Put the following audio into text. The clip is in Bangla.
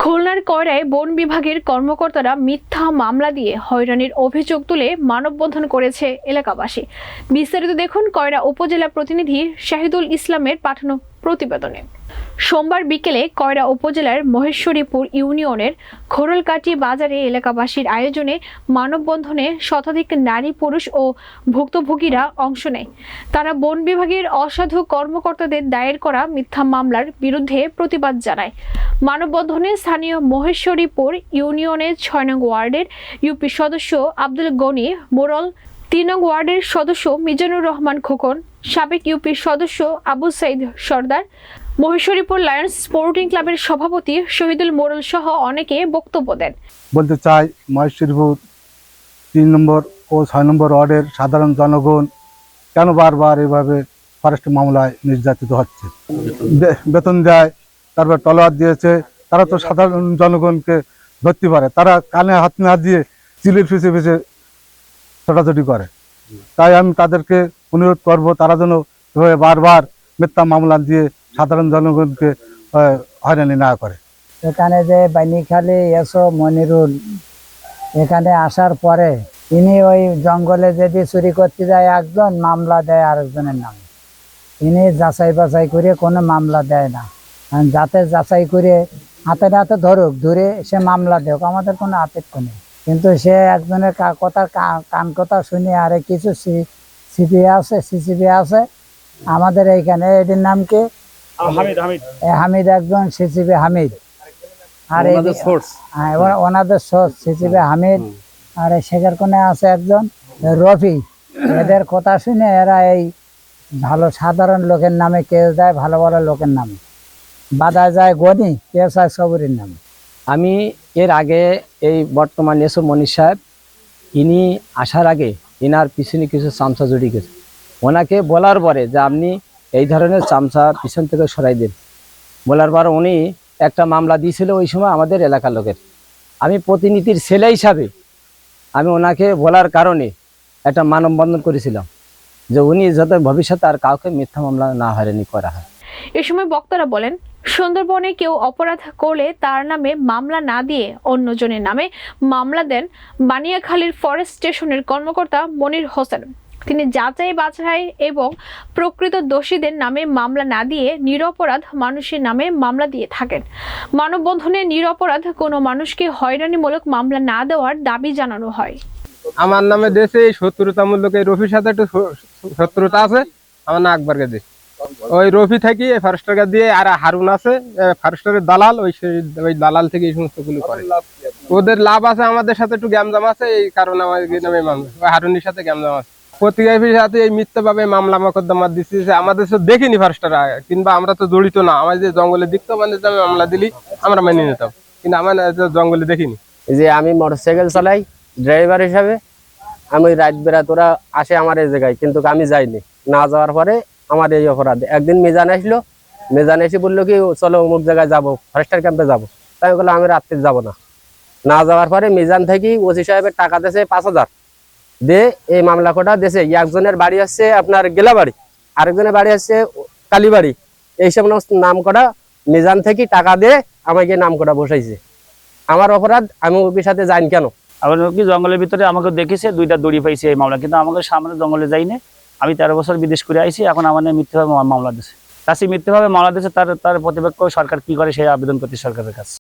খুলনার কয়রায় বন বিভাগের কর্মকর্তারা মিথ্যা মামলা দিয়ে হয়রানির অভিযোগ তুলে মানববন্ধন করেছে এলাকাবাসী। বিস্তারিত দেখুন কয়রা উপজেলা প্রতিনিধি শাহিদুল ইসলামের পাঠানো প্রতিবেদনে। সোমবার বিকেলে কয়রা উপজেলার মহেশ্বরীপুর ইউনিয়নের খোরলকাটি বাজারে এলাকাবাসীর আয়োজনে মানববন্ধনে শতাধিক নারী পুরুষ ও ভুক্তভোগীরা অংশ নেয়। তারা বন বিভাগের অসাধু কর্মকর্তাদের দায়ের করা মিথ্যা মামলার বিরুদ্ধে প্রতিবাদ জানায়। মানববন্ধনে স্থানীয় মহেশ্বরীপুর ইউনিয়নের ৬ নং ওয়ার্ডের ইউপি সদস্য আব্দুল গনি মোরল, ৩ নং ওয়ার্ডের সদস্য মিজানুর রহমান খোকন, সাবেক ইউপি সদস্য আবু সাইদ সর্দার, মহেশ্বরীপুর লায়ন্স স্পোর্টিং ক্লাবের সভাপতি শহীদুল মোরল সহ অনেকে বক্তব্য দেন। বলতে চাই, মহেশ্বরীপুর ৩ নম্বর ও ৬ নম্বর ওয়ার্ডের সাধারণ জনগণ কেন বারবার এভাবে ফরেস্ট মামলায় নির্যাতিত হচ্ছে। বেতন দেয়, তারপর তলোয়ার দিয়েছে। তারা তো সাধারণ জনগণকে ধরতে পারে, তারা কানে হাত না দিয়ে চিলের পিছে পিছে ছোটাছুটি করে। তাই আমি তাদেরকে অনুরোধ করব, তারা যেন এভাবে বারবার মিথ্যা মামলা দিয়ে সাধারণ জনগণকে হয়রানি না করে। এখানে যে বাইনিখালী এসো মনিরুল এখানে আসার পরে তিনি ওই জঙ্গলে যদি চুরি করতে যায় একজন মামলা দেয় আরেকজনের নামে। তিনি যাচাই বাছাই করে কোনো মামলা দেয় না, যাতে যাচাই করে হাতে হাতে ধরে সে মামলা দেখ, আমাদের কোনো আপত্তি নেই। কিন্তু সে একজনের কান কথা শুনে আরে কিছু সিসিবি আছে আমাদের এইখানে, এটির নাম কি হামিদ, একজন সিসিবি হামিদ, আর ওনাদের সোর্স সিসিবি হামিদ, আর শেখের কোনে আছে একজন রফি। এদের কথা শুনে এরা এই ভালো সাধারণ লোকের নামে কেস দেয়, ভালো ভালো লোকের নামে বাধা যায় গনি, কেস হয় সবরের নামে। আমি এর আগে এই বর্তমান এসো মনির সাহেব, ইনি আসার আগে ইনার পিছনে কিছু চামচা জড়িয়ে গেছে। ওনাকে বলার পরে যে আপনি এই ধরনের চামচা পিছন থেকে সরাই দেন, বলার পর উনি একটা মামলা দিয়েছিল ওই সময় আমাদের এলাকার লোকের। আমি প্রতিনিধির ছেলে হিসাবে আমি ওনাকে বলার কারণে একটা মানববন্ধন করেছিলাম যে উনি যাতে ভবিষ্যতে আর কাউকে মিথ্যা মামলা না হয়রানি করা হয়। এ সময় বক্তারা বলেন, সুন্দরবনে কেউ অপরাধ করলে তার নামে মামলা না দিয়ে অন্যজনের নামে মামলা দেন বানিয়াখালীর ফরেস্ট স্টেশনের কর্মকর্তা মনির হোসেন। তিনি যাচাই বাছাই এবং প্রকৃত দোষীদের নামে মামলা না দিয়ে নিরপরাধ মানুষের নামে মামলা দিয়ে থাকেন। মানববন্ধনে নিরপরাধ কোনো মানুষকে হয়রানিমূলক মামলা না দেওয়ার দাবি জানানো হয়। আমার নামে দেশে শত্রুতামূলক এই রফির সাথে একটু শত্রুতা আছে, আমার না আকবরকে দিয়ে ওই রফি থেকে ফরেস্টারকে দিয়ে, আর হারুন আছে ফরেস্টারের দালাল, ওই দালাল থেকে এই সমস্ত গুলো করে। ওদের লাভ আছে, আমাদের সাথে একটু গ্যামজাম আছে, এই কারণে আমার নামে মামলা, ওই হারুনের সাথে গ্যামজাম আছে। প্রতিগামীর সাথে এই মিথ্যাভাবে মামলা মোকদ্দমা দিচ্ছে। আমাদের তো দেখিনি ফরেস্টার, কিংবা আমরা তো জড়িত না। আমার যে জঙ্গলে দেখতো মানে মামলা দিলি আমরা মেনে নিতাম, কিন্তু আমার জঙ্গলে দেখিনি। যে আমি মোটরসাইকেল চালাই ড্রাইভার হিসাবে, আমি রাত বেরাত ওরা আসে আমার এই জায়গায়, কিন্তু আমি যাইনি। না যাওয়ার পরে আমার এই অপরাধ। একদিন মিজান আসলো, মিজান এসে বললো কি চলো অমুক জায়গায় যাবো, ফরেস্টার ক্যাম্পে যাবো। তাই বললো আমি রাত্রে যাবো না। না যাওয়ার পরে মিজান থেকে ওসি সাহেবের টাকা দিয়েছে ৫,০০০ দে এই মামলা কোটা দিয়েছে। একজনের বাড়ি আসছে আপনার গেলাবাড়ি, আরেকজনের বাড়ি আসছে কালীবাড়ি। এইসব নাম করা মিজান থেকে টাকা দিয়ে আমাকে নাম করা বসাইছে। আমার অপরাধ, আমি ওর সাথে যাইনি কেন? আবার কি জঙ্গলের ভিতরে আমাকে দেখেছে, 2টা দড়ি পাইছে এই মামলা, কিন্তু আমাকে সামনে জঙ্গলে যাইনি। আমি 13 বছর বিদেশ করে আইছি, এখন আমার মিথ্যাভাবে মামলা দিয়েছে। চাষি মিথ্যাভাবে মামলা দিয়েছে, তার প্রতিপক্ষ সরকার কি করে সেই আবেদন করতে সরকারের কাছে।